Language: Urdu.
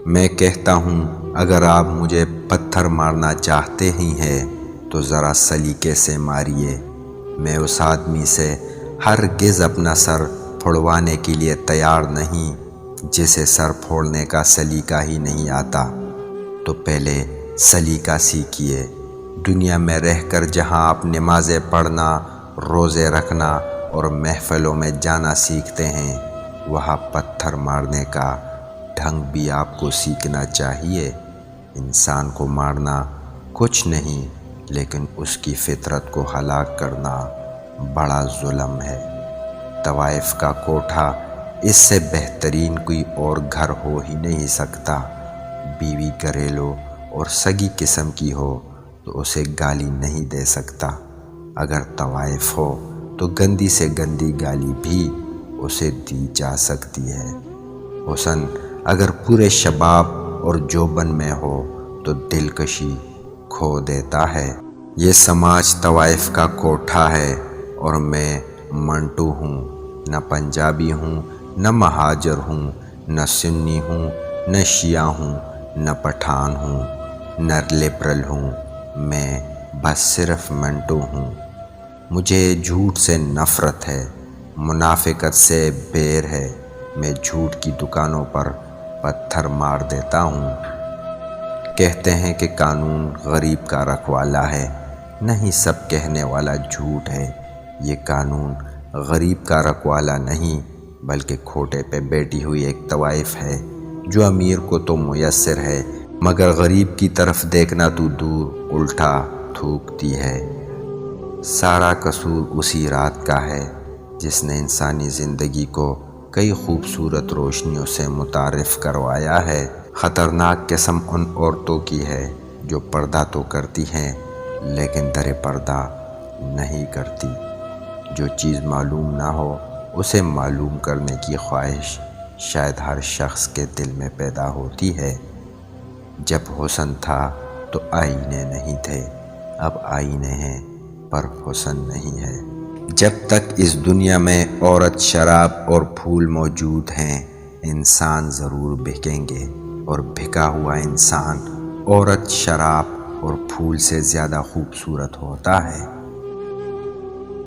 میں کہتا ہوں اگر آپ مجھے پتھر مارنا چاہتے ہی ہیں تو ذرا سلیقے سے ماریے۔ میں اس آدمی سے ہرگز اپنا سر پھوڑوانے کے لیے تیار نہیں جسے سر پھوڑنے کا سلیقہ ہی نہیں آتا۔ تو پہلے سلیقہ سیکھیے۔ دنیا میں رہ کر جہاں آپ نمازیں پڑھنا، روزے رکھنا اور محفلوں میں جانا سیکھتے ہیں، وہاں پتھر مارنے کا ڈھنگ بھی آپ کو سیکھنا چاہیے۔ انسان کو مارنا کچھ نہیں، لیکن اس کی فطرت کو ہلاک کرنا بڑا ظلم ہے۔ طوائف کا کوٹھا اس سے بہترین کوئی اور گھر ہو ہی نہیں سکتا۔ بیوی گھریلو اور سگی قسم کی ہو تو اسے گالی نہیں دے سکتا۔ اگر طوائف ہو تو گندی سے گندی گالی بھی اسے دی جا سکتی ہے۔ حسن اگر پورے شباب اور جوبن میں ہو تو دلکشی کھو دیتا ہے۔ یہ سماج طوائف کا کوٹھا ہے اور میں منٹو ہوں۔ نہ پنجابی ہوں، نہ مہاجر ہوں، نہ سنی ہوں، نہ شیعہ ہوں، نہ پٹھان ہوں، نہ لبرل ہوں۔ میں بس صرف منٹو ہوں۔ مجھے جھوٹ سے نفرت ہے، منافقت سے بیر ہے۔ میں جھوٹ کی دکانوں پر پتھر مار دیتا ہوں۔ کہتے ہیں کہ قانون غریب کا رکھوالا ہے۔ نہیں، سب کہنے والا جھوٹ ہے۔ یہ قانون غریب کا رکھوالا نہیں بلکہ کھوٹے پہ بیٹھی ہوئی ایک طوائف ہے جو امیر کو تو میسر ہے مگر غریب کی طرف دیکھنا تو دور الٹا تھوکتی ہے۔ سارا قصور اسی رات کا ہے جس نے انسانی زندگی کو کئی خوبصورت روشنیوں سے متعارف کروایا ہے۔ خطرناک قسم ان عورتوں کی ہے جو پردہ تو کرتی ہیں لیکن در پردہ نہیں کرتی۔ جو چیز معلوم نہ ہو اسے معلوم کرنے کی خواہش شاید ہر شخص کے دل میں پیدا ہوتی ہے۔ جب حسن تھا تو آئینے نہیں تھے، اب آئینے ہیں پر حسن نہیں ہے۔ جب تک اس دنیا میں عورت، شراب اور پھول موجود ہیں، انسان ضرور بکیں گے، اور بکا ہوا انسان عورت، شراب اور پھول سے زیادہ خوبصورت ہوتا ہے۔